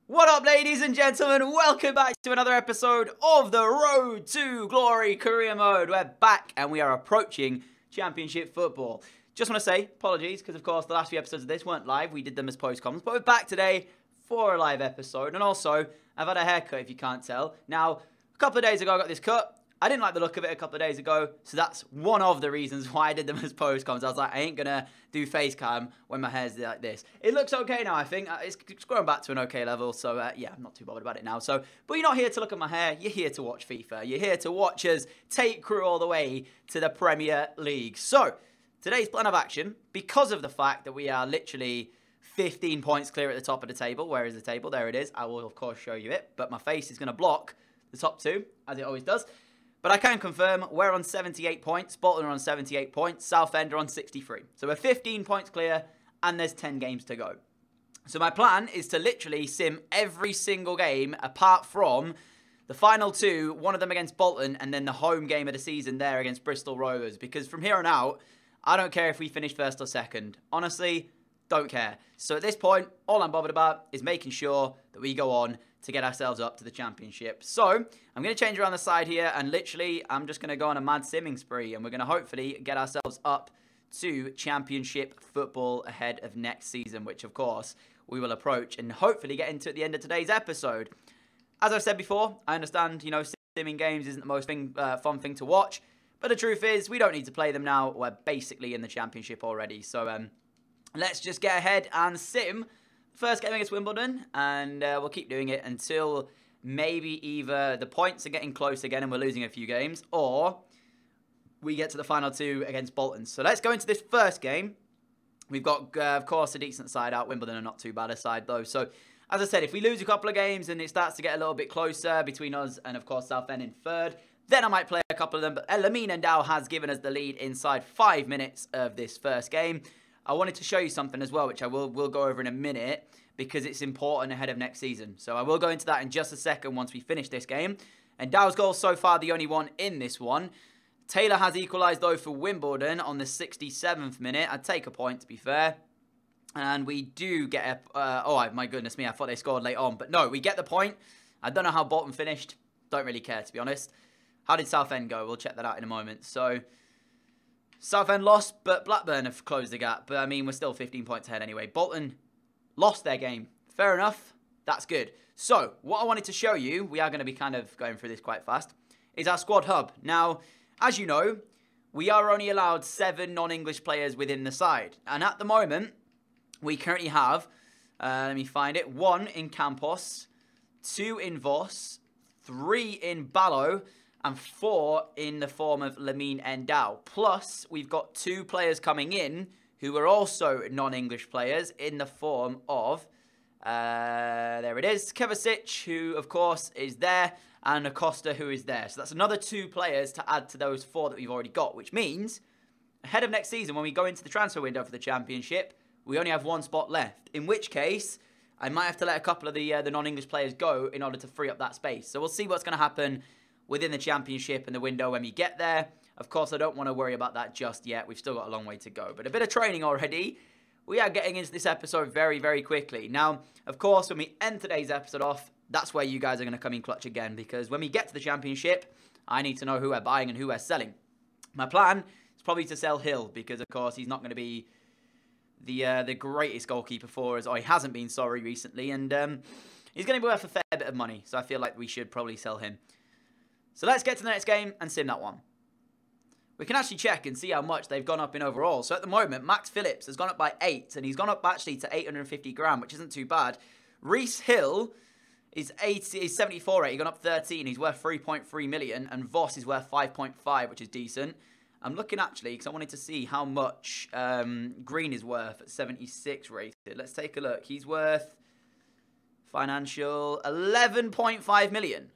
What up, ladies and gentlemen? Welcome back to another episode of the Road to Glory Career Mode. We're back and we are approaching Championship football. Just want to say apologies because, of course, the last few episodes of this weren't live. We did them as post-coms, but we're back today for a live episode. And also, I've had a haircut, if you can't tell. Now, a couple of days ago, I got this cut. I didn't like the look of it a couple of days ago, so that's one of the reasons why I did them as post-coms. I was like, I ain't gonna do face cam when my hair's like this. It looks okay now, I think. It's growing back to an okay level, so yeah, I'm not too bothered about it now. So, but you're not here to look at my hair, you're here to watch FIFA. You're here to watch us take crew all the way to the Premier League. So, today's plan of action, because of the fact that we are literally 15 points clear at the top of the table. Where is the table? There it is. I will, of course, show you it, but my face is gonna block the top two, as it always does. But I can confirm we're on 78 points, Bolton are on 78 points, Southend are on 63. So we're 15 points clear and there's 10 games to go. So my plan is to literally sim every single game apart from the final two, one of them against Bolton and then the home game of the season there against Bristol Rovers. Because from here on out, I don't care if we finish first or second. Honestly, don't care. So at this point, all I'm bothered about is making sure that we go on to get ourselves up to the Championship. So, I'm going to change around the side here, and literally, I'm just going to go on a mad simming spree, and we're going to hopefully get ourselves up to Championship football ahead of next season, which, of course, we will approach and hopefully get into at the end of today's episode. As I've said before, I understand, you know, simming games isn't the most fun thing to watch, but the truth is, we don't need to play them now. We're basically in the Championship already, so let's just get ahead and sim first game against Wimbledon, and we'll keep doing it until maybe either the points are getting close again and we're losing a few games, or we get to the final two against Bolton. So let's go into this first game. We've got, of course, a decent side out. Wimbledon are not too bad a side, though. So, as I said, if we lose a couple of games and it starts to get a little bit closer between us and, of course, Southend in third, then I might play a couple of them. But Lamine Ndao has given us the lead inside 5 minutes of this first game. I wanted to show you something as well, which I will go over in a minute, because it's important ahead of next season. So I will go into that in just a second once we finish this game. And Ndaw's goal so far, the only one in this one. Taylor has equalised, though, for Wimbledon on the 67th minute. I'd take a point, to be fair. And we do get a... oh, my goodness me, I thought they scored late on. But no, we get the point. I don't know how Bolton finished. Don't really care, to be honest. How did Southend go? We'll check that out in a moment. So... Southend lost, but Blackburn have closed the gap. But, I mean, we're still 15 points ahead anyway. Bolton lost their game. Fair enough. That's good. So, what I wanted to show you, we are going to be kind of going through this quite fast, is our squad hub. Now, as you know, we are only allowed 7 non-English players within the side. And at the moment, we currently have, let me find it, 1 in Campos, 2 in Voss, 3 in Ballo, and 4 in the form of Lamine Ndao. Plus, we've got 2 players coming in who are also non-English players in the form of, there it is, Kovacic, who, of course, is there, and Acosta, who is there. So that's another 2 players to add to those 4 that we've already got, which means, ahead of next season, when we go into the transfer window for the Championship, we only have 1 spot left, in which case, I might have to let a couple of the non-English players go in order to free up that space. So we'll see what's going to happen within the Championship and the window when we get there. Of course, I don't want to worry about that just yet. We've still got a long way to go. But a bit of training already. We are getting into this episode very, very quickly. Now, of course, when we end today's episode off, that's where you guys are going to come in clutch again. Because when we get to the Championship, I need to know who we're buying and who we're selling. My plan is probably to sell Hill. Because, of course, he's not going to be the greatest goalkeeper for us. Or he hasn't been, sorry, recently. And he's going to be worth a fair bit of money. So I feel like we should probably sell him. So let's get to the next game and sim that one. We can actually check and see how much they've gone up in overall. So at the moment, Max Phillips has gone up by 8. And he's gone up actually to 850 grand, which isn't too bad. Reece Hill is 74 rate. He's gone up 13. He's worth 3.3 million. And Voss is worth 5.5, which is decent. I'm looking actually, because I wanted to see how much Green is worth at 76 rated. Let's take a look. He's worth financial 11.5 million.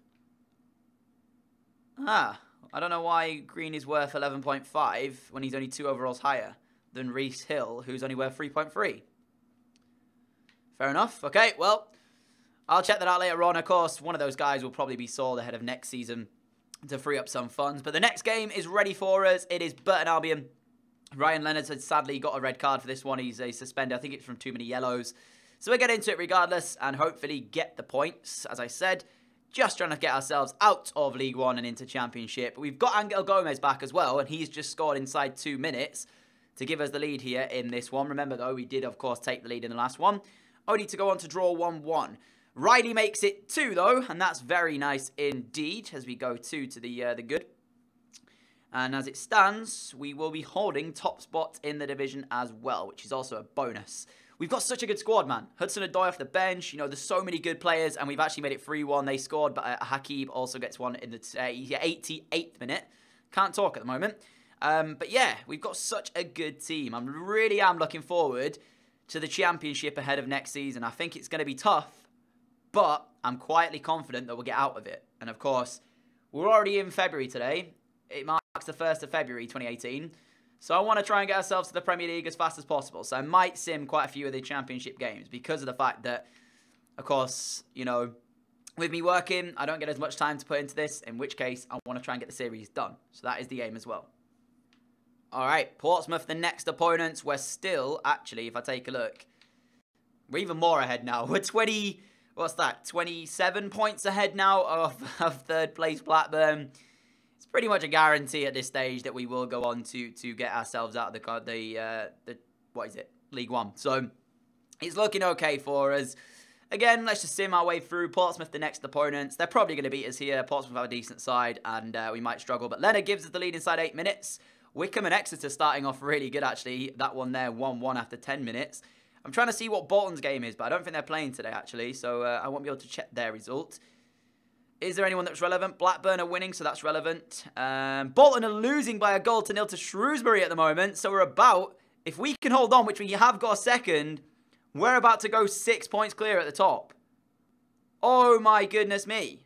I don't know why Green is worth 11.5 when he's only 2 overalls higher than Reece Hill, who's only worth 3.3. Fair enough. Okay, well, I'll check that out later on. Of course, one of those guys will probably be sold ahead of next season to free up some funds. But the next game is ready for us. It is Burton Albion Ryan Leonard had sadly got a red card for this one. He's suspended. I think it's from too many yellows. So we'll get into it regardless and hopefully get the points, as I said. Just trying to get ourselves out of League One and into Championship. We've got Angel Gomez back as well, and he's just scored inside 2 minutes to give us the lead here in this one. Remember, though, we did, of course, take the lead in the last one. Only to go on to draw 1-1. Riley makes it 2, though, and that's very nice indeed as we go 2 to the good. And as it stands, we will be holding top spot in the division as well, which is also a bonus. We've got such a good squad, man. Hudson-Odoi off the bench. You know, there's so many good players, and we've actually made it 3-1. They scored, but Hakib also gets one in the 88th minute. Can't talk at the moment. But yeah, we've got such a good team. I really am looking forward to the Championship ahead of next season. I think it's going to be tough, but I'm quietly confident that we'll get out of it. And of course, we're already in February today. It marks the 1st of February 2018. So I want to try and get ourselves to the Premier League as fast as possible. So I might sim quite a few of the Championship games because of the fact that, of course, you know, with me working, I don't get as much time to put into this, in which case I want to try and get the series done. So that is the aim as well. All right, Portsmouth, the next opponents. We're still, actually, if I take a look, we're even more ahead now. We're 27 points ahead now of third place Blackburn. It's pretty much a guarantee at this stage that we will go on to get ourselves out of the what is it, League One. So it's looking okay for us. Again, let's just sim our way through. Portsmouth, the next opponents. They're probably going to beat us here. Portsmouth have a decent side, and we might struggle. But Leonard gives us the lead inside 8 minutes. Wickham and Exeter starting off really good, actually. That one there, 1-1 after 10 minutes. I'm trying to see what Bolton's game is, but I don't think they're playing today, actually. So I won't be able to check their result. Is there anyone that's relevant? Blackburn are winning, so that's relevant. Bolton are losing by a goal to 0 to Shrewsbury at the moment. So we're about, if we can hold on, which we have got a second, we're about to go 6 points clear at the top. Oh my goodness me.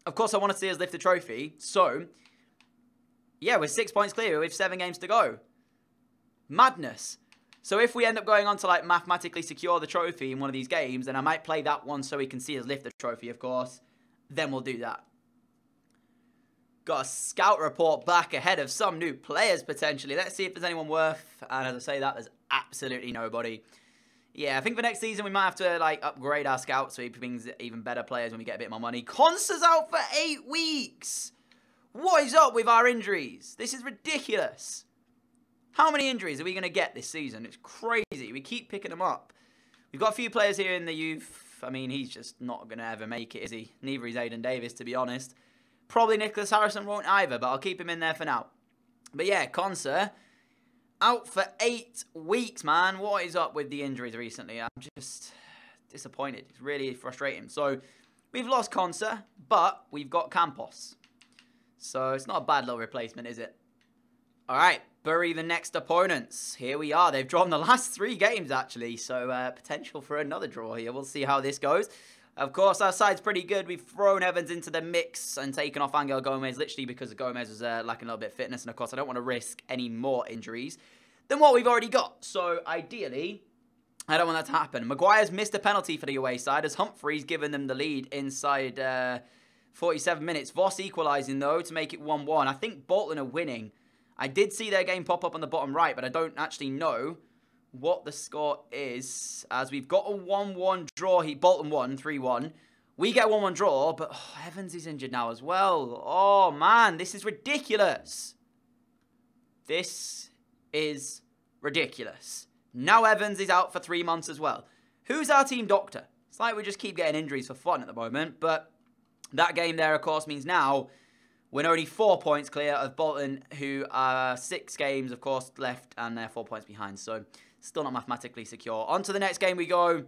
Of course, I want to see us lift the trophy. So, yeah, we're 6 points clear with 7 games to go. Madness. So if we end up going on to, like, mathematically secure the trophy in one of these games, then I might play that one so we can see us lift the trophy, of course. Then we'll do that. Got a scout report back ahead of some new players, potentially. Let's see if there's anyone worth. And as I say that, there's absolutely nobody. Yeah, I think for next season, we might have to, like, upgrade our scouts so he brings even better players when we get a bit more money. Consta's out for 8 weeks. What is up with our injuries? This is ridiculous. How many injuries are we going to get this season? It's crazy. We keep picking them up. We've got a few players here in the youth. I mean, he's just not going to ever make it, is he? Neither is Aidan Davis, to be honest. Probably Nicholas Harrison won't either, but I'll keep him in there for now. But yeah, Conser, out for 8 weeks, man. What is up with the injuries recently? I'm just disappointed. It's really frustrating. So, we've lost Conser, but we've got Campos. So, it's not a bad little replacement, is it? All right, Bury the next opponents. Here we are. They've drawn the last 3 games, actually. So, potential for another draw here. We'll see how this goes. Of course, our side's pretty good. We've thrown Evans into the mix and taken off Angel Gomez, literally because Gomez was lacking a little bit of fitness. And, of course, I don't want to risk any more injuries than what we've already got. So, ideally, I don't want that to happen. Maguire's missed a penalty for the away side as Humphrey's given them the lead inside 47 minutes. Voss equalising, though, to make it 1-1. I think Bolton are winning. I did see their game pop up on the bottom right, but I don't actually know what the score is, as we've got a 1-1 draw. Bolton won 3-1. We get a 1-1 draw, but Evans is injured now as well. Oh, man, this is ridiculous. This is ridiculous. Now Evans is out for 3 months as well. Who's our team doctor? It's like we just keep getting injuries for fun at the moment, but that game there, of course, means now we're only 4 points clear of Bolton, who are 6 games, of course, left, and they're 4 points behind. So, still not mathematically secure. On to the next game we go.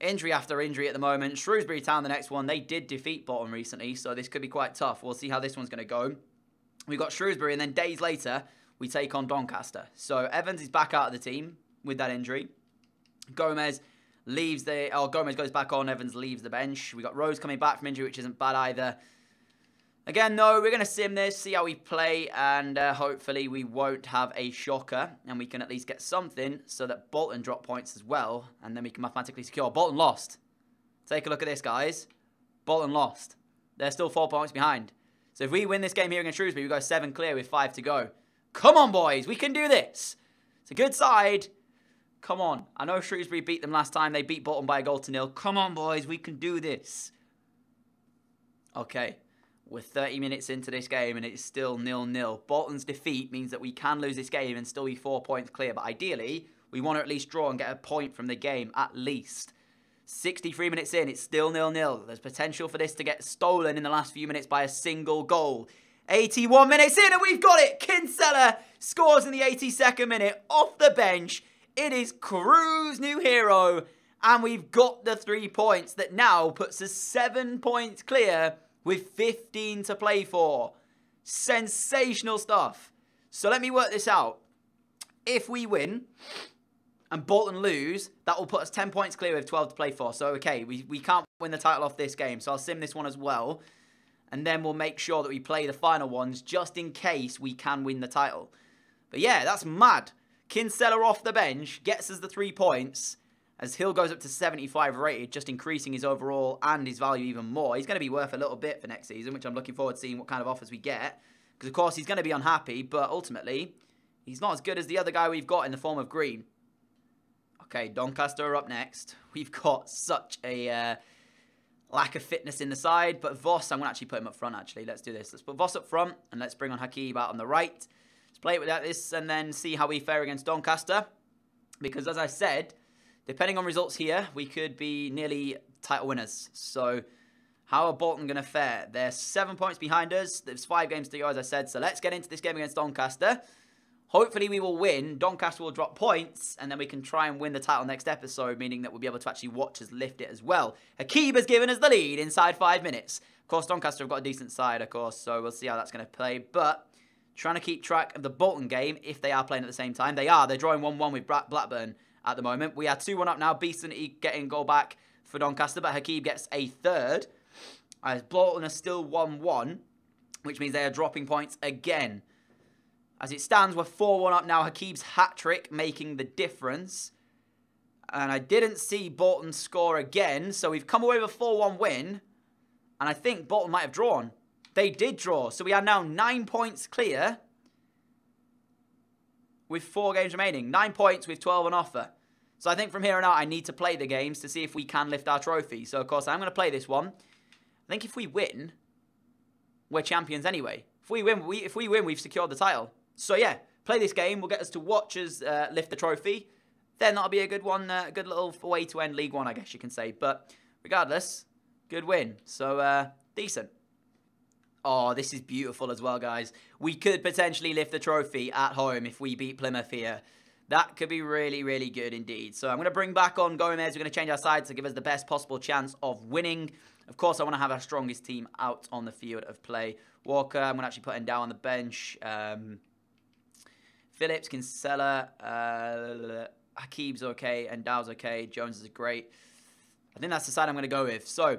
Injury after injury at the moment. Shrewsbury Town, the next one. They did defeat Bolton recently, so this could be quite tough. We'll see how this one's going to go. We've got Shrewsbury, and then days later, we take on Doncaster. So, Evans is back out of the team with that injury. Gomez leaves Gomez goes back on. Evans leaves the bench. We got Rose coming back from injury, which isn't bad either. Again, though, we're going to sim this, see how we play, and hopefully we won't have a shocker, and we can at least get something so that Bolton drop points as well, and then we can mathematically secure. Bolton lost. Take a look at this, guys. Bolton lost. They're still 4 points behind. So if we win this game here against Shrewsbury, we go 7 clear with 5 to go. Come on, boys. We can do this. It's a good side, Come on. I know Shrewsbury beat them last time. They beat Bolton by a goal to nil. Come on, boys. We can do this. Okay. We're 30 minutes into this game and it's still 0-0. Bolton's defeat means that we can lose this game and still be 4 points clear. But ideally, we want to at least draw and get a point from the game, at least. 63 minutes in, it's still 0-0. There's potential for this to get stolen in the last few minutes by a single goal. 81 minutes in and we've got it. Kinsella scores in the 82nd minute off the bench. It is Crew's new hero. And we've got the 3 points that now puts us 7 points clear with 15 to play for. Sensational stuff. So let me work this out. If we win and Bolton lose, that will put us 10 points clear with 12 to play for. So, okay, we can't win the title off this game. So I'll sim this one as well. And then we'll make sure that we play the final ones just in case we can win the title. But yeah, that's mad. Kinsella off the bench gets us the 3 points as Hill goes up to 75 rated, just increasing his overall and his value even more. He's going to be worth a little bit for next season, which I'm looking forward to seeing what kind of offers we get. Because, of course, he's going to be unhappy, but ultimately, he's not as good as the other guy we've got in the form of Green. Okay, Doncaster are up next. We've got such a lack of fitness in the side, but Voss, I'm going to actually put him up front, actually. Let's do this. Let's put Voss up front, and let's bring on Hakeeb out on the right. Let's play it without this, and then see how we fare against Doncaster. Because, as I said, depending on results here, we could be nearly title winners. So, how are Bolton going to fare? They're 7 points behind us. There's 5 games to go, as I said. So, let's get into this game against Doncaster. Hopefully, we will win. Doncaster will drop points, and then we can try and win the title next episode, meaning that we'll be able to actually watch us lift it as well. Hakeeb has given us the lead inside 5 minutes. Of course, Doncaster have got a decent side, of course, so we'll see how that's going to play. But trying to keep track of the Bolton game, if they are playing at the same time. They are. They're drawing 1-1 with Blackburn at the moment. We are 2-1 up now. Beeston getting goal back for Doncaster, but Hakeeb gets a third. As Bolton are still 1-1, which means they are dropping points again. As it stands, we're 4-1 up now. Hakeeb's hat-trick making the difference. And I didn't see Bolton score again, so we've come away with a 4-1 win. And I think Bolton might have drawn. They did draw, so we are now 9 points clear with 4 games remaining. 9 points with 12 on offer. So I think from here on out, I need to play the games to see if we can lift our trophy. So, of course, I'm going to play this one. I think if we win, we're champions anyway. If we win, we've secured the title. So, yeah, play this game. Will get us to watch us lift the trophy. Then that'll be a good one, good little way to end League One, I guess you can say. But regardless, good win. So, decent. Oh, this is beautiful as well, guys. We could potentially lift the trophy at home if we beat Plymouth here. That could be really, really good indeed. So I'm going to bring back on Gomez. We're going to change our sides to give us the best possible chance of winning. Of course, I want to have our strongest team out on the field of play. Walker, I'm going to actually put him down on the bench. Phillips, Kinsella, Hakeeb's okay, and Dow's okay. Jones is great. I think that's the side I'm going to go with. So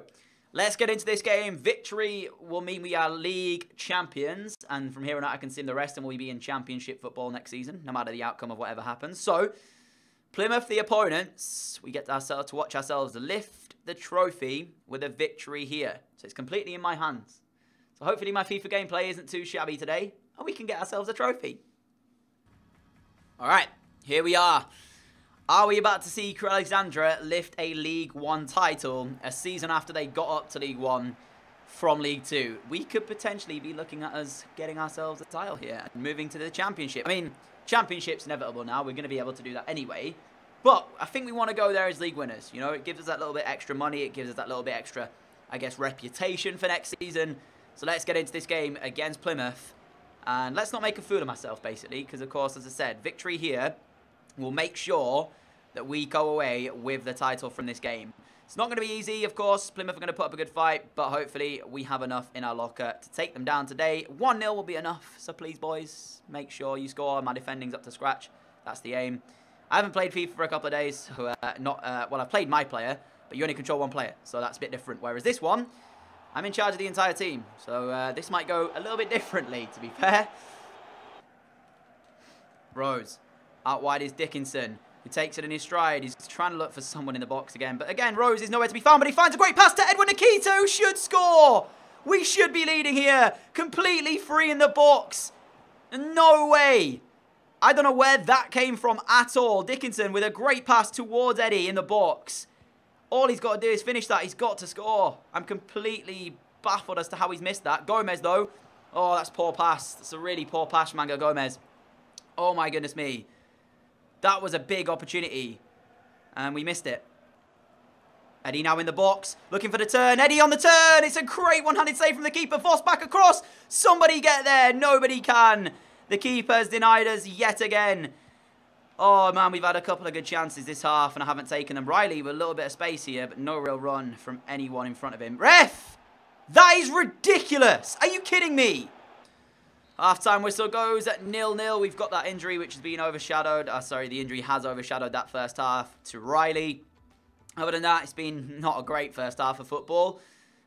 let's get into this game. Victory will mean we are league champions. And from here on out, I can sim the rest and we'll be in championship football next season, no matter the outcome of whatever happens. So, Plymouth, the opponents, we get to watch ourselves lift the trophy with a victory here. So it's completely in my hands. So hopefully my FIFA gameplay isn't too shabby today, and we can get ourselves a trophy. Alright, here we are. Are we about to see Crewe Alexandra lift a League One title a season after they got up to League One from League Two? We could potentially be looking at us getting ourselves a title here and moving to the Championship. I mean, Championship's inevitable now. We're going to be able to do that anyway. But I think we want to go there as league winners. You know, it gives us that little bit extra money. It gives us that little bit extra, I guess, reputation for next season. So let's get into this game against Plymouth. And let's not make a fool of myself, basically. Because, of course, as I said, victory here will make sure that we go away with the title from this game. It's not going to be easy, of course. Plymouth are going to put up a good fight, but hopefully we have enough in our locker to take them down today. 1-0 will be enough, so please, boys, make sure you score. My defending's up to scratch. That's the aim. I haven't played FIFA for a couple of days, so well, I've played my player, but you only control one player, so that's a bit different. Whereas this one, I'm in charge of the entire team, so this might go a little bit differently, to be fair. Rose. Out wide is Dickinson, who takes it in his stride. He's trying to look for someone in the box again. But again, Rose is nowhere to be found, but he finds a great pass to Edwin Nikita, who should score. We should be leading here. Completely free in the box. No way. I don't know where that came from at all. Dickinson with a great pass towards Eddie in the box. All he's got to do is finish that. He's got to score. I'm completely baffled as to how he's missed that. Gomez, though. Oh, that's poor pass. That's a really poor pass from Angel Gomez. Oh, my goodness me. That was a big opportunity. And we missed it. Eddie now in the box, looking for the turn. Eddie on the turn. It's a great one-handed save from the keeper. Voss back across. Somebody get there. Nobody can. The keeper's denied us yet again. Oh, man, we've had a couple of good chances this half, and I haven't taken them. Riley with a little bit of space here, but no real run from anyone in front of him. Ref! That is ridiculous. Are you kidding me? Half-time whistle goes at 0-0. We've got that injury, which has been overshadowed. Sorry, the injury has overshadowed that first half to Riley. Other than that, it's been not a great first half of football.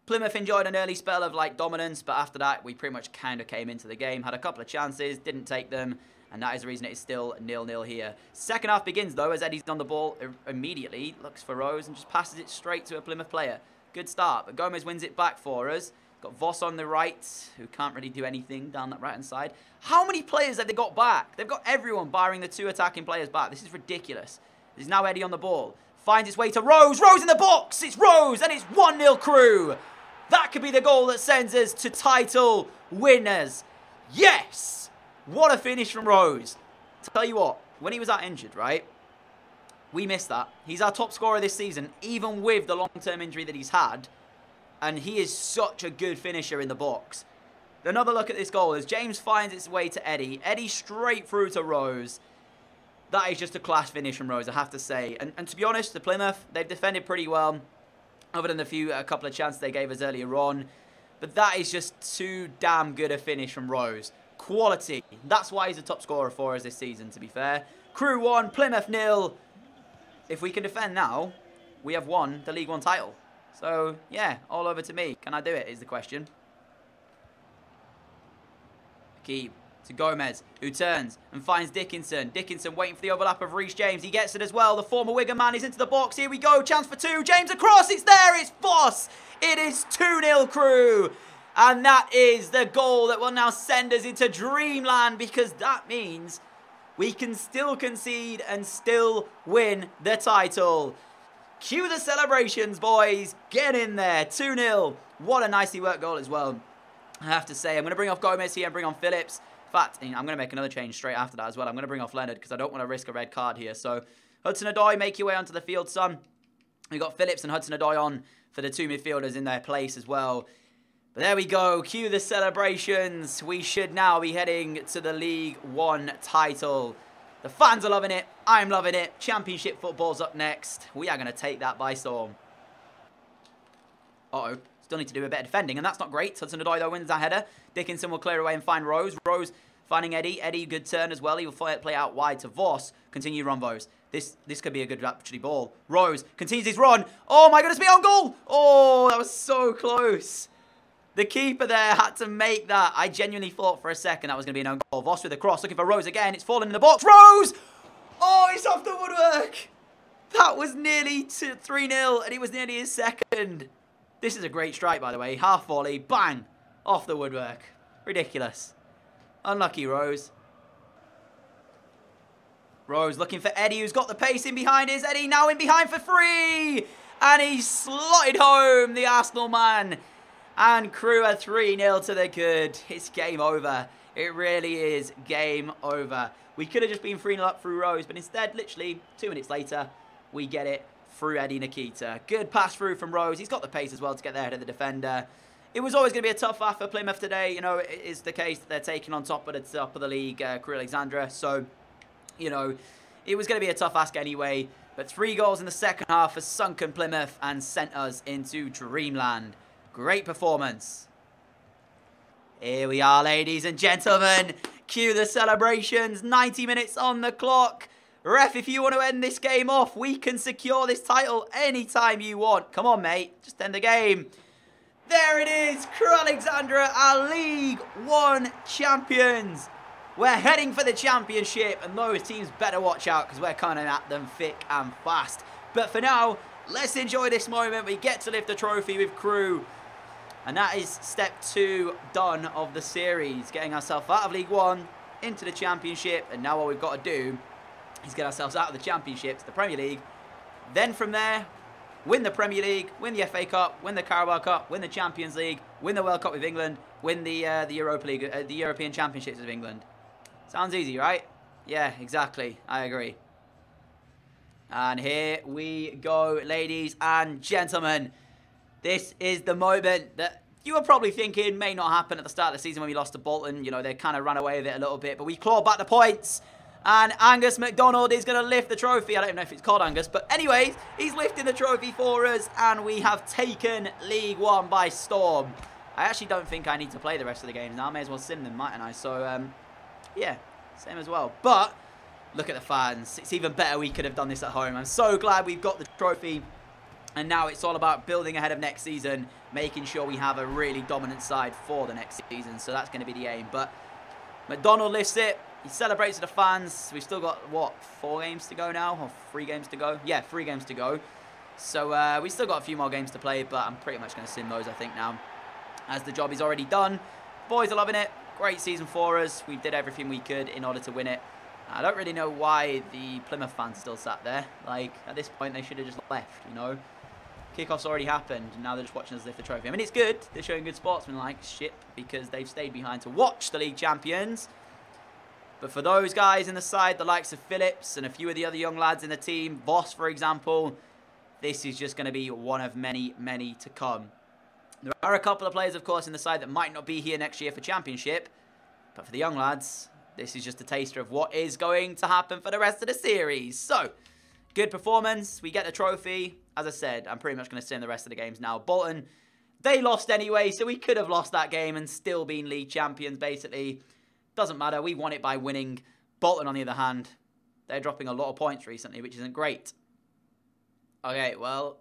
Plymouth enjoyed an early spell of dominance, but after that, we pretty much kind of came into the game. Had a couple of chances, didn't take them, and that is the reason it is still 0-0 here. Second half begins, though, as Eddie's on the ball immediately. Looks for Rose and just passes it straight to a Plymouth player. Good start, but Gomez wins it back for us. Got Voss on the right, who can't really do anything down that right-hand side. How many players have they got back? They've got everyone barring the 2 attacking players back. This is ridiculous. There's now Eddie on the ball. Finds its way to Rose. Rose in the box. It's Rose, and it's 1-0 Crew. That could be the goal that sends us to title winners. Yes! What a finish from Rose. Tell you what, when he was that injured, right? We missed that. He's our top scorer this season, even with the long-term injury that he's had. And he is such a good finisher in the box. Another look at this goal as James finds its way to Eddie. Eddie straight through to Rose. That is just a class finish from Rose, I have to say. And to be honest, the Plymouth, they've defended pretty well. Other than a couple of chances they gave us earlier on. But that is just too damn good a finish from Rose. Quality. That's why he's a top scorer for us this season, to be fair. Crew 1, Plymouth 0. If we can defend now, we have won the League 1 title. So, yeah, all over to me. Can I do it, is the question. Keep to Gomez, who turns and finds Dickinson. Dickinson waiting for the overlap of Reece James. He gets it as well. The former Wigan man is into the box. Here we go. Chance for 2. James across. It's there. It's Voss. It is 2-0 Crew. And that is the goal that will now send us into dreamland, because that means we can still concede and still win the title. Cue the celebrations, boys. Get in there. 2-0. What a nicely worked goal as well, I have to say. I'm going to bring off Gomez here and bring on Phillips. In fact, I'm going to make another change straight after that as well. I'm going to bring off Leonard because I don't want to risk a red card here. So, Hudson-Odoi, make your way onto the field, son. We've got Phillips and Hudson-Odoi on for the 2 midfielders in their place as well. But there we go. Cue the celebrations. We should now be heading to the League 1 title. The fans are loving it. I'm loving it. Championship football's up next. We are going to take that by storm. Uh-oh. Still need to do a bit of defending, and that's not great. Hudson-Odoi, though, wins that header. Dickinson will clear away and find Rose. Rose finding Eddie. Eddie, good turn as well. He will play out wide to Voss. Continue run, Voss. This could be a good, actually, ball. Rose continues his run. Oh, my goodness me, on goal. Oh, that was so close. The keeper there had to make that. I genuinely thought for a second that was going to be an own goal. Voss with a cross, looking for Rose again. It's fallen in the box. Rose! Oh, it's off the woodwork. That was nearly 3-0, and it was nearly his second. This is a great strike, by the way. Half volley, bang, off the woodwork. Ridiculous. Unlucky, Rose. Rose looking for Eddie, who's got the pace in behind. Is Eddie now in behind for 3? And he's slotted home, the Arsenal man. And Crew are 3-0 to the good. It's game over. It really is game over. We could have just been 3-0 up through Rose, but instead, literally 2 minutes later, we get it through Eddie Nikita. Good pass through from Rose. He's got the pace as well to get there ahead of the defender. It was always going to be a tough half for Plymouth today. You know, it is the case that they're taking on top of the league, Crew Alexandra. So, you know, it was going to be a tough ask anyway. But 3 goals in the second half has sunken Plymouth and sent us into dreamland. Great performance. Here we are, ladies and gentlemen. Cue the celebrations. 90 minutes on the clock. Ref, if you want to end this game off, we can secure this title anytime you want. Come on, mate. Just end the game. There it is. Crew Alexandra are League 1 champions. We're heading for the championship, and those teams better watch out because we're coming at them thick and fast. But for now, let's enjoy this moment. We get to lift the trophy with Crew. And that is step 2 done of the series. Getting ourselves out of League 1 into the Championship. And now what we've got to do is get ourselves out of the Championship to the Premier League. Then from there, win the Premier League, win the FA Cup, win the Carabao Cup, win the Champions League, win the World Cup with England, win the Europa League, the European Championships with England. Sounds easy, right? Yeah, exactly. I agree. And here we go, ladies and gentlemen. This is the moment that you were probably thinking may not happen at the start of the season when we lost to Bolton. You know, they kind of ran away with it a little bit, but we clawed back the points. And Angus MacDonald is going to lift the trophy. I don't even know if it's called Angus, but anyways, he's lifting the trophy for us, and we have taken League One by storm. I actually don't think I need to play the rest of the games now. I may as well sim them, mightn't I? So, yeah, same as well. But look at the fans. It's even better we could have done this at home. I'm so glad we've got the trophy. And now it's all about building ahead of next season, making sure we have a really dominant side for the next season. So that's going to be the aim. But MacDonald lifts it. He celebrates to the fans. We've still got, what, 4 games to go now? Or 3 games to go? Yeah, 3 games to go. So we still got a few more games to play, but I'm pretty much going to sim those, I think, now, as the job is already done. Boys are loving it. Great season for us. We did everything we could in order to win it. I don't really know why the Plymouth fans still sat there. Like, at this point, they should have just left, you know? Kickoff's already happened, and now they're just watching us lift the trophy. I mean, it's good. They're showing good sportsmanship because they've stayed behind to watch the league champions. But for those guys in the side, the likes of Phillips and a few of the other young lads in the team, Voss, for example, this is just going to be one of many, many to come. There are a couple of players, of course, in the side that might not be here next year for Championship. But for the young lads, this is just a taster of what is going to happen for the rest of the series. So, good performance. We get the trophy. As I said, I'm pretty much going to sim the rest of the games now. Bolton, they lost anyway, so we could have lost that game and still been league champions, basically. Doesn't matter. We won it by winning. Bolton, on the other hand, they're dropping a lot of points recently, which isn't great. Okay, well,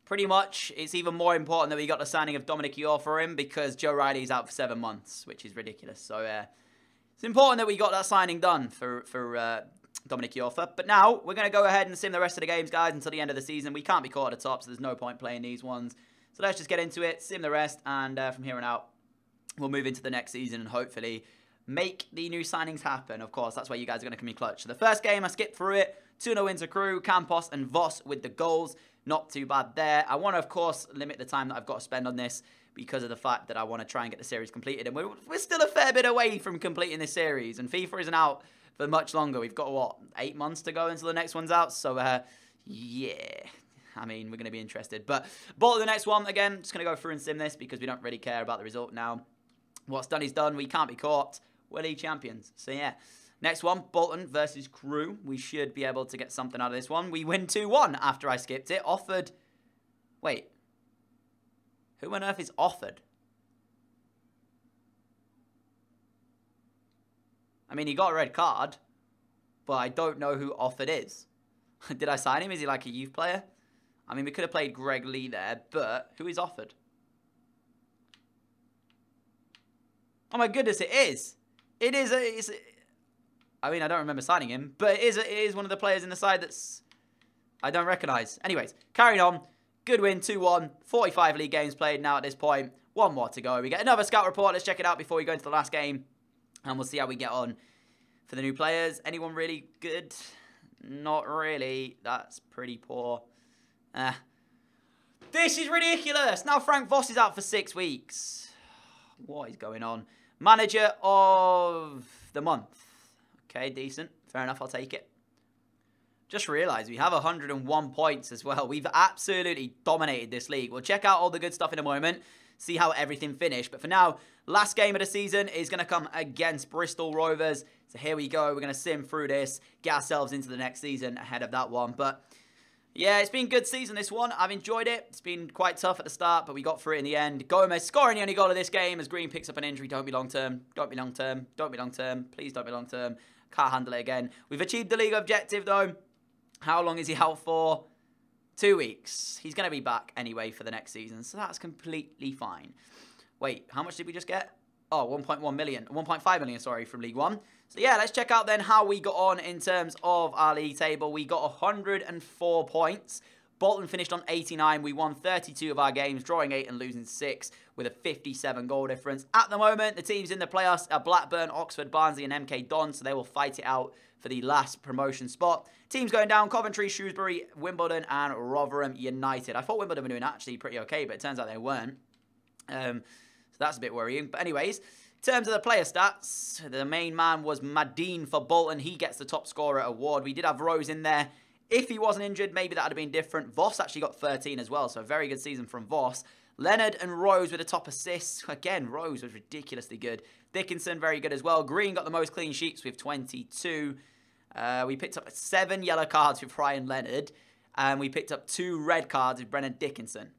pretty much it's even more important that we got the signing of Dominic Yor for him because Joe Riley's out for 7 months, which is ridiculous. So, it's important that we got that signing done for Dominic Yorfa. But now, we're going to go ahead and sim the rest of the games, guys, until the end of the season. We can't be caught at the top, so there's no point playing these ones. So let's just get into it, sim the rest, and from here on out, we'll move into the next season and hopefully make the new signings happen. Of course, that's where you guys are going to come in clutch. So the first game, I skipped through it. 2-0 win to Crew, Campos and Voss with the goals. Not too bad there. I want to, of course, limit the time that I've got to spend on this because of the fact that I want to try and get the series completed. And we're still a fair bit away from completing this series. And FIFA isn't out for much longer. We've got, what, 8 months to go until the next one's out. So, yeah. I mean, we're going to be interested. But Bolton, the next one, again, just going to go through and sim this because we don't really care about the result now. What's done is done. We can't be caught. We're league champions. So, yeah. Next one, Bolton versus Crew. We should be able to get something out of this one. We win 2-1 after I skipped it. Offered. Wait. Who on earth is offered? I mean, he got a red card. But I don't know who offered is. Did I sign him? Is he like a youth player? I mean, we could have played Greg Lee there. But who is offered? Oh my goodness, it is. It is. I mean, I don't remember signing him, but it is one of the players in the side that's I don't recognise. Anyways, carrying on. Good win, 2-1. 45 league games played now at this point. 1 more to go. We get another scout report. Let's check it out before we go into the last game. And we'll see how we get on for the new players. Anyone really good? Not really. That's pretty poor. This is ridiculous. Now Frank Voss is out for 6 weeks. What is going on? Manager of the month. Okay, decent. Fair enough, I'll take it. Just realised we have 101 points as well. We've absolutely dominated this league. We'll check out all the good stuff in a moment, see how everything finished. But for now, last game of the season is going to come against Bristol Rovers. So here we go. We're going to sim through this, get ourselves into the next season ahead of that one. But yeah, it's been a good season, this one. I've enjoyed it. It's been quite tough at the start, but we got through it in the end. Gomez scoring the only goal of this game as Green picks up an injury. Don't be long-term. Don't be long-term. Don't be long-term. Please don't be long-term. Can't handle it again. We've achieved the league objective, though. How long is he out for? 2 weeks. He's going to be back anyway for the next season, so that's completely fine. Wait, how much did we just get? Oh, 1.1 million. 1.5 million, sorry, from League One. So, yeah, let's check out then how we got on in terms of our league table. We got 104 points. Bolton finished on 89. We won 32 of our games, drawing 8 and losing 6 with a 57 goal difference. At the moment, the teams in the playoffs are Blackburn, Oxford, Barnsley and MK Dons, so they will fight it out for the last promotion spot. Teams going down, Coventry, Shrewsbury, Wimbledon and Rotherham United. I thought Wimbledon were doing actually pretty okay, but it turns out they weren't. So that's a bit worrying. But anyways, in terms of the player stats, the main man was Madine for Bolton. He gets the top scorer award. We did have Rose in there. If he wasn't injured, maybe that would have been different. Voss actually got 13 as well, so a very good season from Voss. Leonard and Rose with the top assists. Again, Rose was ridiculously good. Dickinson, very good as well. Green got the most clean sheets with 22. We picked up 7 yellow cards with Ryan Leonard. And we picked up 2 red cards with Brennan Dickinson.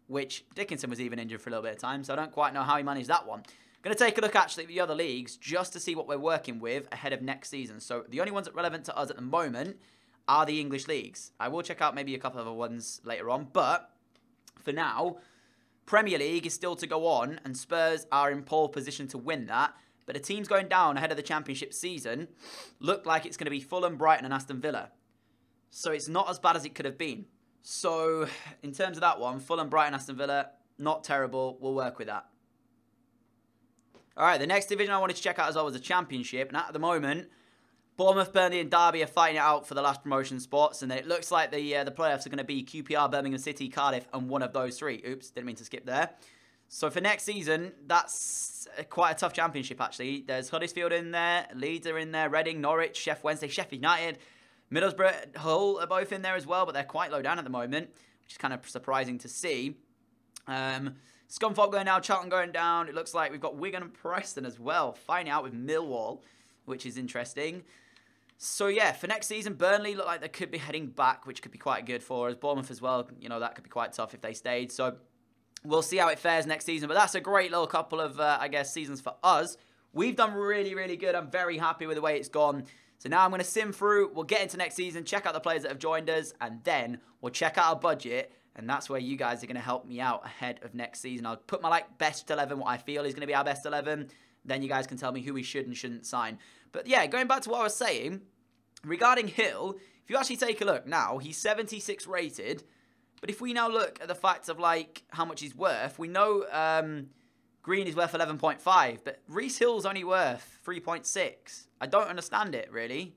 Which, Dickinson was even injured for a little bit of time, so I don't quite know how he managed that one. Going to take a look actually at the other leagues just to see what we're working with ahead of next season. So the only ones that are relevant to us at the moment are the English leagues. I will check out maybe a couple of other ones later on, but for now, Premier League is still to go on, and Spurs are in pole position to win that. But the teams going down ahead of the Championship season look like it's going to be Fulham, Brighton and Aston Villa. So it's not as bad as it could have been. So in terms of that one, Fulham, Brighton, Aston Villa, not terrible. We'll work with that. All right, the next division I wanted to check out as well was the Championship. And at the moment, Bournemouth, Burnley and Derby are fighting it out for the last promotion spots. And it looks like the playoffs are going to be QPR, Birmingham City, Cardiff and one of those 3. Oops, didn't mean to skip there. So for next season, that's quite a tough Championship actually. There's Huddersfield in there, Leeds are in there, Reading, Norwich, Sheffield United, Middlesbrough, Hull are both in there as well, but they're quite low down at the moment, which is kind of surprising to see. Scunthorpe going down, Charlton going down. It looks like we've got Wigan and Preston as well, fighting out with Millwall, which is interesting. So yeah, for next season, Burnley look like they could be heading back, which could be quite good for us. Bournemouth as well, you know, that could be quite tough if they stayed. So we'll see how it fares next season. But that's a great little couple of, I guess, seasons for us. We've done really, really good. I'm very happy with the way it's gone. So now I'm going to sim through. We'll get into next season, check out the players that have joined us, and then we'll check out our budget. And that's where you guys are going to help me out ahead of next season. I'll put my best 11, what I feel is going to be our best 11. Then you guys can tell me who we should and shouldn't sign. But yeah, going back to what I was saying, regarding Hill, if you actually take a look now, he's 76 rated. But if we now look at the fact of like how much he's worth, we know Green is worth 11.5, but Reece Hill's only worth 3.6. I don't understand it, really.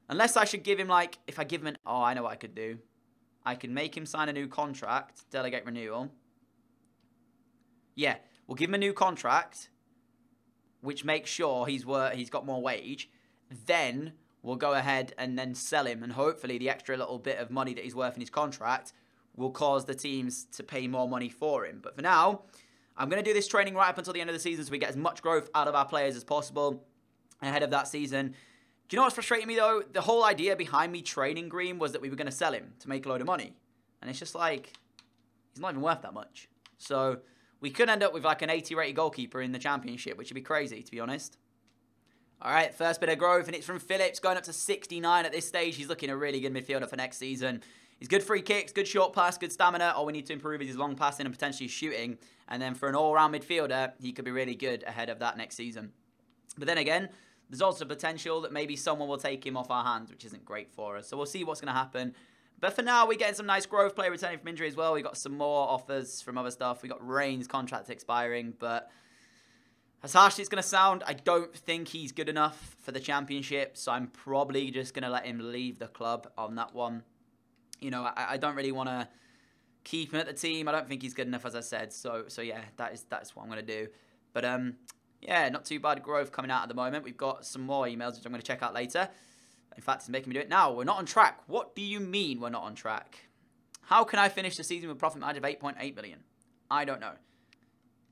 Unless I should give him like, if I give him an, oh, I know what I could do. I can make him sign a new contract, delegate renewal. Yeah, we'll give him a new contract, which makes sure he's got more wage. Then we'll go ahead and then sell him, and hopefully the extra little bit of money that he's worth in his contract will cause the teams to pay more money for him. But for now, I'm going to do this training right up until the end of the season so we get as much growth out of our players as possible ahead of that season. Do you know what's frustrating me, though? The whole idea behind me training Green was that we were going to sell him to make a load of money. And it's just like, he's not even worth that much. So we could end up with like an 80-rated goalkeeper in the Championship, which would be crazy, to be honest. All right, first bit of growth, and it's from Phillips, going up to 69 at this stage. He's looking a really good midfielder for next season. He's good free kicks, good short pass, good stamina. All we need to improve is his long passing and potentially shooting. And then for an all-round midfielder, he could be really good ahead of that next season. But then again, there's also potential that maybe someone will take him off our hands, which isn't great for us. So we'll see what's going to happen. But for now, we're getting some nice growth. Player returning from injury as well. We got some more offers from other stuff. We got Rain's contract expiring. But as harsh as it's going to sound, I don't think he's good enough for the Championship. So I'm probably just going to let him leave the club on that one. You know, I don't really want to keep him at the team. I don't think he's good enough, as I said. So yeah, that's what I'm going to do. But yeah, not too bad growth coming out at the moment. We've got some more emails, which I'm going to check out later. In fact, it's making me do it now. We're not on track. What do you mean we're not on track? How can I finish the season with a profit margin of 8.8 million? I don't know.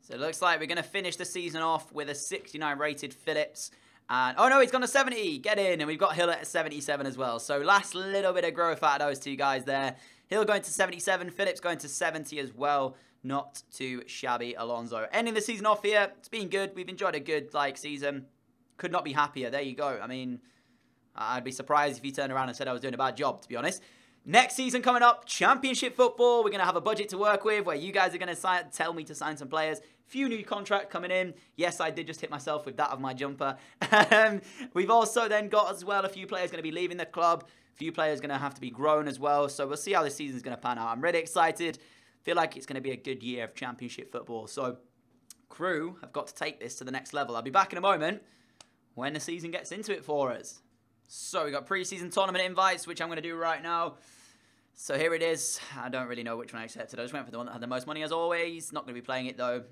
So it looks like we're going to finish the season off with a 69 rated Phillips. And, oh no, he's gone to 70. Get in. And we've got Hill at 77 as well. So last little bit of growth out of those two guys there. Hill going to 77. Phillips going to 70 as well. Not too shabby, Alonso. Ending the season off here. It's been good. We've enjoyed a good season. Could not be happier. There you go. I mean, I'd be surprised if he turned around and said I was doing a bad job, to be honest. Next season coming up, Championship football. We're going to have a budget to work with where you guys are going to tell me to sign some players. Few new contracts coming in. Yes, I did just hit myself with that of my jumper. We've also then got as well a few players going to be leaving the club. A few players going to have to be grown as well. So we'll see how this season's going to pan out. I'm really excited. Feel like it's going to be a good year of Championship football. So Crew have got to take this to the next level. I'll be back in a moment when the season gets into it for us. So we got pre-season tournament invites, which I'm going to do right now. So here it is. I don't really know which one I accepted. I just went for the one that had the most money as always. Not going to be playing it though,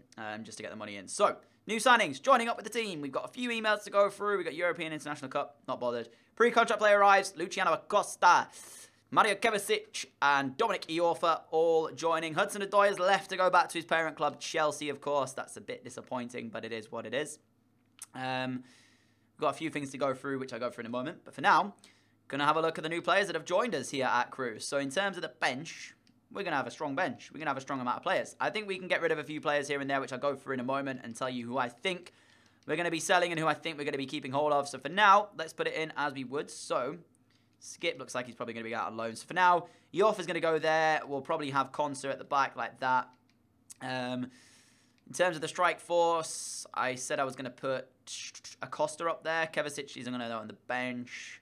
just to get the money in. So, new signings, joining up with the team. We've got a few emails to go through. We've got European International Cup, not bothered. Pre-contract player arrives, Luciano Acosta, Mario Kovacic, and Dominic Iorfa all joining. Hudson-Odoi has left to go back to his parent club, Chelsea, of course. That's a bit disappointing, but it is what it is. We've got a few things to go through, which I'll go through in a moment. But for now, going to have a look at the new players that have joined us here at Crew. So in terms of the bench, we're going to have a strong bench. We're going to have a strong amount of players. I think we can get rid of a few players here and there, which I'll go through in a moment and tell you who I think we're going to be selling and who I think we're going to be keeping hold of. So for now, let's put it in as we would. So Skip looks like he's probably going to be out on loan. So for now, Yorf is going to go there. We'll probably have Conser at the back like that. In terms of the strike force, I said I was going to put Acosta up there. Kovacic is going to go on the bench.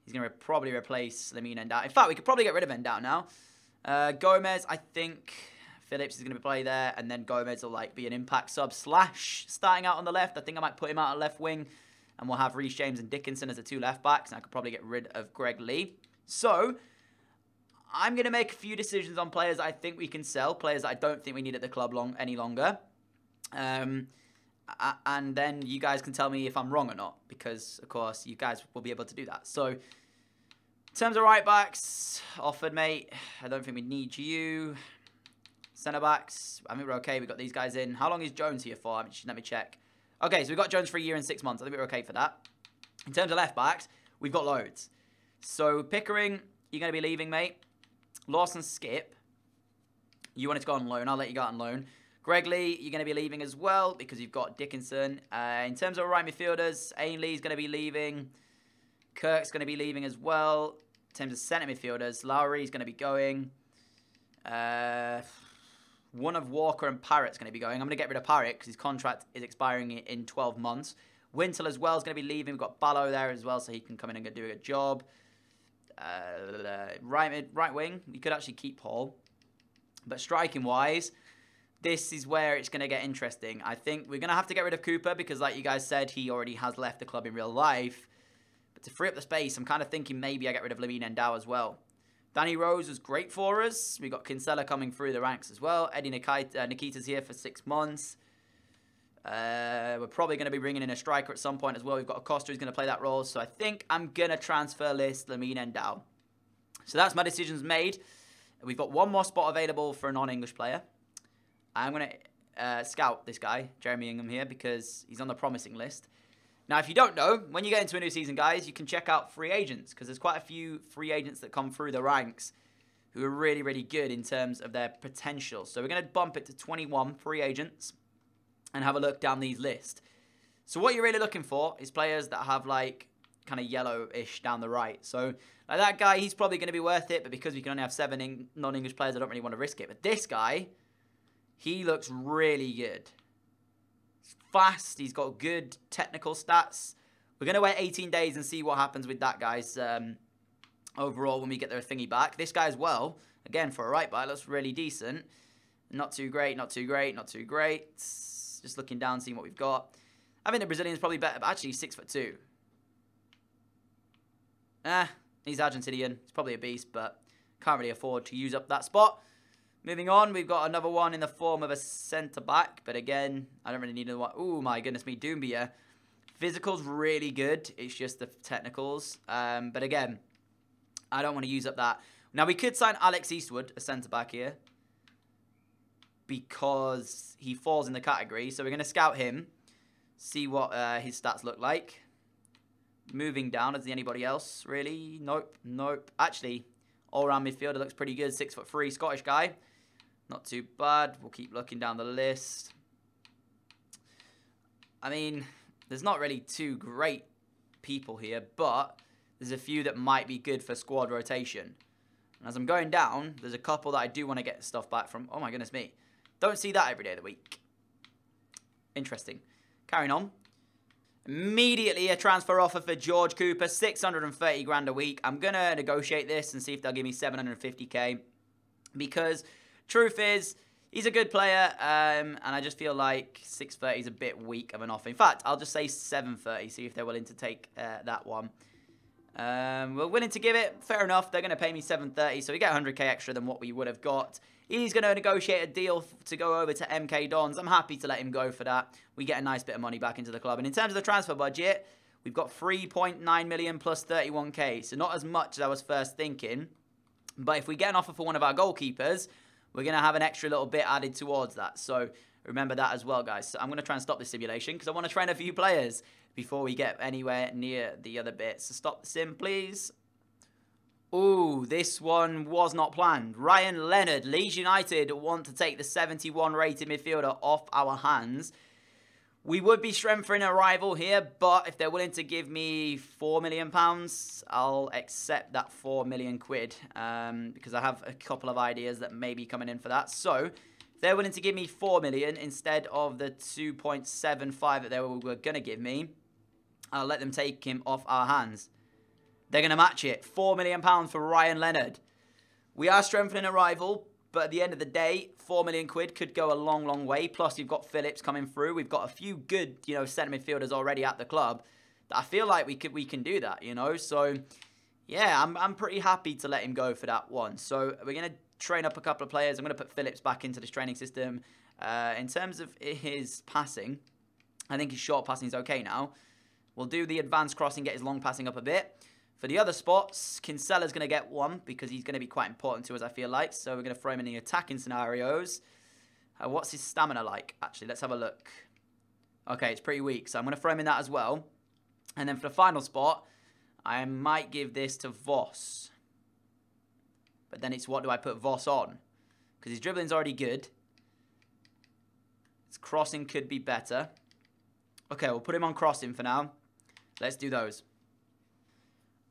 He's going to probably replace Lamine Endao. In fact, we could probably get rid of Endao now. Gomez, I think Phillips is going to play there. And then Gomez will like be an impact sub / starting out on the left. I think I might put him out on left wing. And we'll have Reece James and Dickinson as the two left backs. And I could probably get rid of Greg Lee. So I'm going to make a few decisions on players I think we can sell. Players that I don't think we need at the club any longer. And then you guys can tell me if I'm wrong or not. Because, of course, you guys will be able to do that. So, in terms of right backs, offered, mate. I don't think we need you. Centre backs, I think we're okay. We've got these guys in. How long is Jones here for? Let me check. Okay, so we've got Jones for a year and 6 months. I think we're okay for that. In terms of left backs, we've got loads. So, Pickering, you're going to be leaving, mate. Lawson, Skip. You wanted to go on loan. I'll let you go on loan. Greg Lee, you're going to be leaving as well because you've got Dickinson. In terms of right midfielders, Ainley's going to be leaving. Kirk's going to be leaving as well. In terms of centre midfielders, Lowry's going to be going. One of Walker and Parrott's going to be going. I'm going to get rid of Parrott because his contract is expiring in 12 months. Wintle as well is going to be leaving. We've got Ballo there as well, so he can come in and do a good job. Right wing, we could actually keep Paul. But striking-wise, this is where it's going to get interesting. I think we're going to have to get rid of Cooper because, like you guys said, he already has left the club in real life. But to free up the space, I'm kind of thinking maybe I get rid of Lamine Endao as well. Danny Rose was great for us. We got Kinsella coming through the ranks as well. Eddie Nikita's here for 6 months. We're probably going to be bringing in a striker at some point as well. We've got Acosta who's going to play that role. So I think I'm going to transfer list Lamine Endao. So that's my decisions made. We've got one more spot available for a non-English player. I'm going to scout this guy, Jeremy Ingham here, because he's on the promising list. Now, if you don't know, when you get into a new season, guys, you can check out free agents because there's quite a few free agents that come through the ranks who are really, really good in terms of their potential. So we're going to bump it to 21 free agents and have a look down these lists. So what you're really looking for is players that have like kind of yellow-ish down the right. So like that guy, he's probably going to be worth it, but because we can only have 7 non-English players, I don't really want to risk it. But this guy, he looks really good. He's fast. He's got good technical stats. We're going to wait 18 days and see what happens with that, guys, overall when we get their thingy back. This guy as well, again, for a right back, looks really decent. Not too great, not too great, not too great. Just looking down, seeing what we've got. I think the Brazilian's probably better, but actually he's 6'2". He's Argentinian. He's probably a beast, but can't really afford to use up that spot. Moving on, we've got another one in the form of a centre-back. But again, I don't really need another one. Oh, my goodness me, Doumbia. Physical's really good. It's just the technicals. But again, I don't want to use up that. Now, we could sign Alex Eastwood, a centre-back here, because he falls in the category. So we're going to scout him, see what his stats look like. Moving down, is there anybody else, really? Nope, nope. Actually, all-round midfielder looks pretty good. 6'3", Scottish guy. Not too bad. We'll keep looking down the list. I mean, there's not really two great people here, but there's a few that might be good for squad rotation. And as I'm going down, there's a couple that I do want to get stuff back from. Oh my goodness me. Don't see that every day of the week. Interesting. Carrying on. Immediately a transfer offer for George Cooper, 630 grand a week. I'm going to negotiate this and see if they'll give me 750k. Because truth is, he's a good player, and I just feel like 630 is a bit weak of an offer. In fact, I'll just say 730, see if they're willing to take that one. We're willing to give it, fair enough. They're going to pay me 730, so we get 100k extra than what we would have got. He's going to negotiate a deal to go over to MK Dons. I'm happy to let him go for that. We get a nice bit of money back into the club. And in terms of the transfer budget, we've got 3.9 million plus 31k. So not as much as I was first thinking. But if we get an offer for one of our goalkeepers, we're going to have an extra little bit added towards that. So remember that as well, guys. So I'm going to try and stop this simulation because I want to train a few players before we get anywhere near the other bits. So stop the sim, please. Ooh, this one was not planned. Ryan Leonard, Leeds United want to take the 71 rated midfielder off our hands. We would be strengthening a rival here, but if they're willing to give me £4 million, I'll accept that 4 million quid because I have a couple of ideas that may be coming in for that. So if they're willing to give me 4 million instead of the 2.75 that they were going to give me, I'll let them take him off our hands. They're going to match it. £4 million for Ryan Leonard. We are strengthening a rival, but at the end of the day, 4 million quid could go a long, long way. Plus, you've got Phillips coming through. We've got a few good, centre midfielders already at the club. I feel like we can do that, So, yeah, I'm pretty happy to let him go for that one. So, we're going to train up a couple of players. I'm going to put Phillips back into this training system. In terms of his passing, I think his short passing is okay now. We'll do the advanced crossing, get his long passing up a bit. For the other spots, Kinsella's going to get one because he's going to be quite important to us, I feel like. So we're going to throw him in the attacking scenarios. What's his stamina like? Actually, let's have a look. Okay, it's pretty weak, so I'm going to throw him in that as well. And then for the final spot, I might give this to Voss. But then it's what do I put Voss on? Because his dribbling's already good. His crossing could be better. Okay, we'll put him on crossing for now. Let's do those.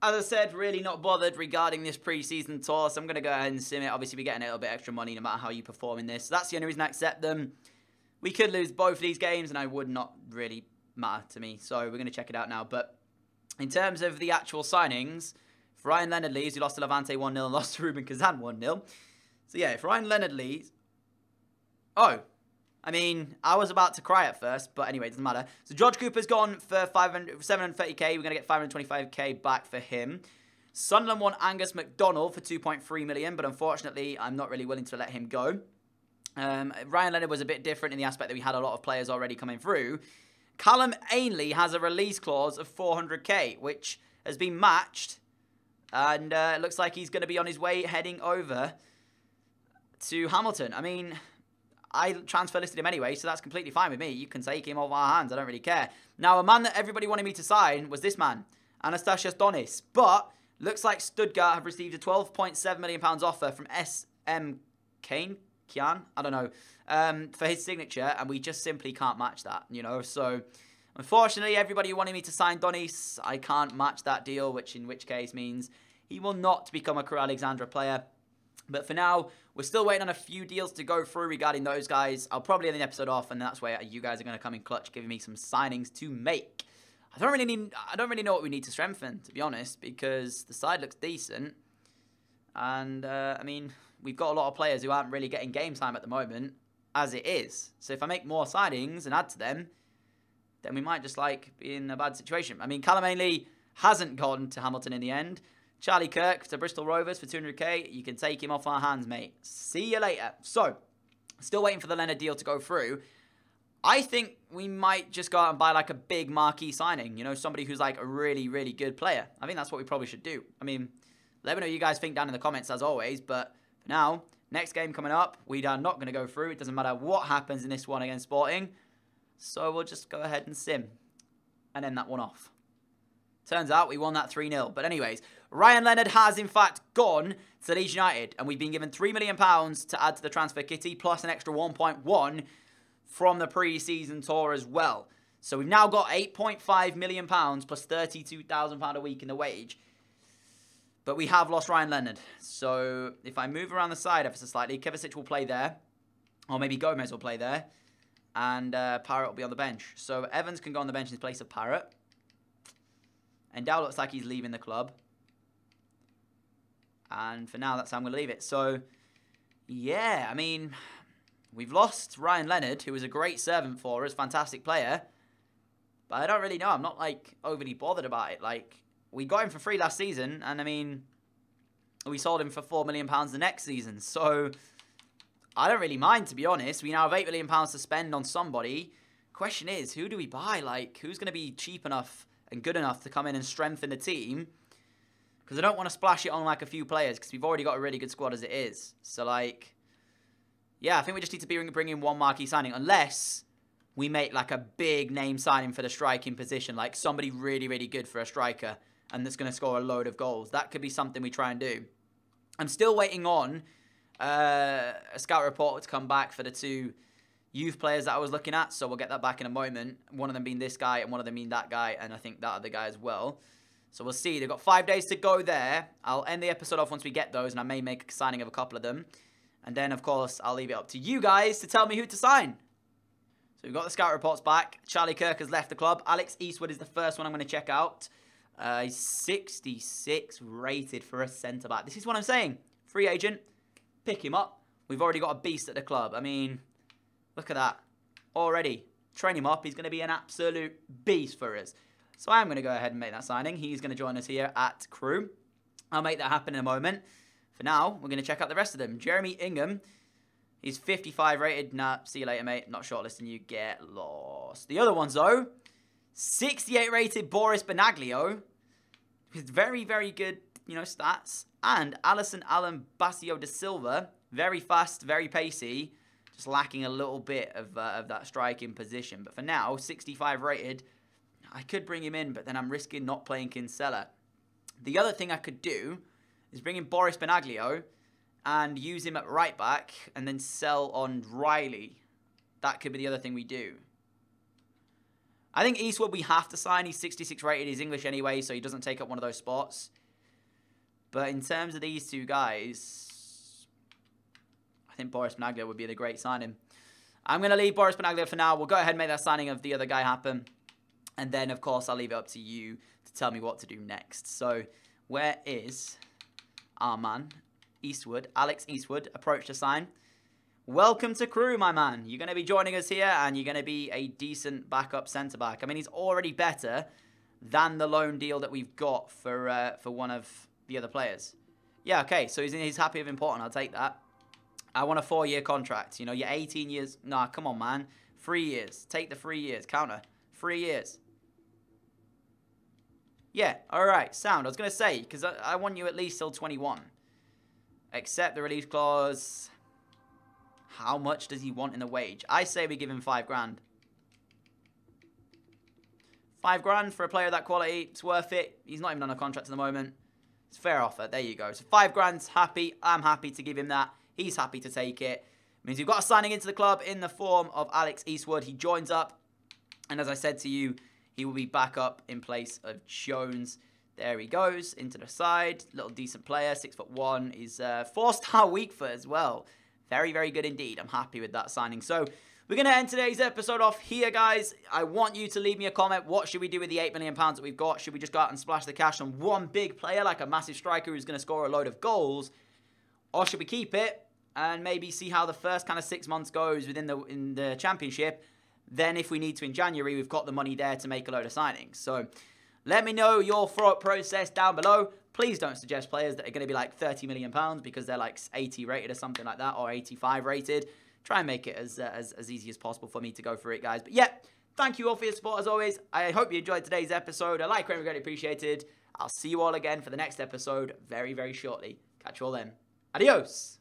As I said, really not bothered regarding this pre-season tour, so I'm going to go ahead and sim it. Obviously, we're getting a little bit extra money no matter how you perform in this. So that's the only reason I accept them. We could lose both these games, and I would not really matter to me. So we're going to check it out now. But in terms of the actual signings, if Ryan Leonard leaves, we lost to Levante 1-0 and lost to Ruben Kazan 1-0. So yeah, if Ryan Leonard leaves... Oh, I mean, I was about to cry at first, but anyway, it doesn't matter. So George Cooper's gone for 730k. We're going to get 525k back for him. Sunderland want Angus McDonald for 2.3 million, but unfortunately, I'm not really willing to let him go. Ryan Leonard was a bit different in the aspect that we had a lot of players already coming through. Callum Ainley has a release clause of 400k, which has been matched. And it looks like he's going to be on his way heading over to Hamilton. I mean... I transfer listed him anyway, so that's completely fine with me. You can take him off our hands. I don't really care. Now, a man that everybody wanted me to sign was this man, Anastasios Donis. But looks like Stuttgart have received a £12.7 million offer from SM Kian, I don't know, for his signature, and we just simply can't match that, So, unfortunately, everybody who wanted me to sign Donis, I can't match that deal, which in which case means he will not become a Crew Alexandra player. But for now, we're still waiting on a few deals to go through regarding those guys. I'll probably end the episode off, and that's where you guys are going to come in clutch, giving me some signings to make. I don't really know what we need to strengthen, to be honest, because the side looks decent. And, I mean, we've got a lot of players who aren't really getting game time at the moment, as it is. So if I make more signings and add to them, then we might just, be in a bad situation. I mean, Callum Ainley hasn't gone to Hamilton in the end. Charlie Kirk to Bristol Rovers for 200k. You can take him off our hands, mate. See you later. So, still waiting for the Leonard deal to go through. I think we might just go out and buy a big marquee signing. Somebody who's a really, really good player. I think that's what we probably should do. I mean, let me know what you guys think down in the comments as always. But for now, next game coming up, we are not going to go through. It doesn't matter what happens in this one against Sporting. So we'll just go ahead and sim and end that one off. Turns out we won that 3-0. But anyways, Ryan Leonard has in fact gone to Leeds United. And we've been given £3 million to add to the transfer kitty, plus an extra 1.1 from the pre-season tour as well. So we've now got £8.5 million plus £32,000 a week in the wage. But we have lost Ryan Leonard. So if I move around the side ever so slightly, Kovacic will play there. Or maybe Gomez will play there. And Parrott will be on the bench. So Evans can go on the bench in place of Parrott. And Dow looks like he's leaving the club. And for now, that's how I'm going to leave it. So, yeah, I mean, we've lost Ryan Leonard, who was a great servant for us, fantastic player. But I don't really know. I'm not, like, overly bothered about it. Like, we got him for free last season. And, I mean, we sold him for £4 million the next season. So, I don't really mind, to be honest. We now have £8 million to spend on somebody. Question is, who do we buy? Like, who's going to be cheap enough and good enough to come in and strengthen the team? Because I don't want to splash it on, like, a few players, because we've already got a really good squad as it is. So, like, yeah, I think we just need to bring in one marquee signing, unless we make, like, a big name signing for the striking position, like somebody really, really good for a striker, and that's going to score a load of goals. That could be something we try and do. I'm still waiting on a scout report to come back for the two youth players that I was looking at, so we'll get that back in a moment. One of them being this guy, and one of them being that guy, and I think that other guy as well. So we'll see. They've got 5 days to go there. I'll end the episode off once we get those, and I may make a signing of a couple of them. And then, of course, I'll leave it up to you guys to tell me who to sign. So we've got the scout reports back. Charlie Kirk has left the club. Alex Eastwood is the first one I'm going to check out. He's 66 rated for a centre-back. This is what I'm saying. Free agent. Pick him up. We've already got a beast at the club. I mean, look at that. Already. Train him up. He's going to be an absolute beast for us. So I'm going to go ahead and make that signing. He's going to join us here at Crew. I'll make that happen in a moment. For now, we're going to check out the rest of them. Jeremy Ingham. He's 55 rated. Nah, see you later, mate. Not shortlisting you. Get lost. The other ones, though. 68 rated Boris Benaglio. With very, very good, you know, stats. And Alison Alan Basio da Silva. Very fast, very pacey. Just lacking a little bit of that striking position. But for now, 65 rated. I could bring him in, but then I'm risking not playing Kinsella. The other thing I could do is bring in Boris Benaglio and use him at right back and then sell on Riley. That could be the other thing we do. I think Eastwood we have to sign. He's 66 rated. He's English anyway, so he doesn't take up one of those spots. But in terms of these two guys, I think Boris Benaglio would be the great signing. I'm going to leave Boris Benaglio for now. We'll go ahead and make that signing of the other guy happen. And then, of course, I'll leave it up to you to tell me what to do next. So, where is our man, Eastwood? Alex Eastwood, approach to sign. Welcome to Crew, my man. You're going to be joining us here, and you're going to be a decent backup centre-back. I mean, he's already better than the loan deal that we've got for one of the other players. Yeah, okay, so he's happy with important. I'll take that. I want a 4-year contract. You know, you're 18 years. Nah, come on, man. 3 years. Take the 3 years. Counter. 3 years. Yeah, alright, sound. I was going to say, because I want you at least till 21. Accept the release clause. How much does he want in the wage? I say we give him 5 grand. 5 grand for a player of that quality. It's worth it. He's not even on a contract at the moment. It's a fair offer. There you go. So 5 grand's happy. I'm happy to give him that. He's happy to take it. Means we've got a signing into the club in the form of Alex Eastwood. He joins up. And as I said to you, he will be back up in place of Jones. There he goes, into the side. Little decent player, 6'1". He's 4-star weak foot as well. Very, very good indeed. I'm happy with that signing. So we're going to end today's episode off here, guys. I want you to leave me a comment. What should we do with the £8 million that we've got? Should we just go out and splash the cash on one big player, like a massive striker who's going to score a load of goals? Or should we keep it and maybe see how the first kind of 6 months goes in the championship? Then if we need to in January, we've got the money there to make a load of signings. So let me know your thought process down below. Please don't suggest players that are going to be like £30 million because they're like 80 rated or something like that, or 85 rated. Try and make it as easy as possible for me to go through it, guys. But yeah, thank you all for your support as always. I hope you enjoyed today's episode. A like, very, very appreciated. I'll see you all again for the next episode very, very shortly. Catch you all then. Adios.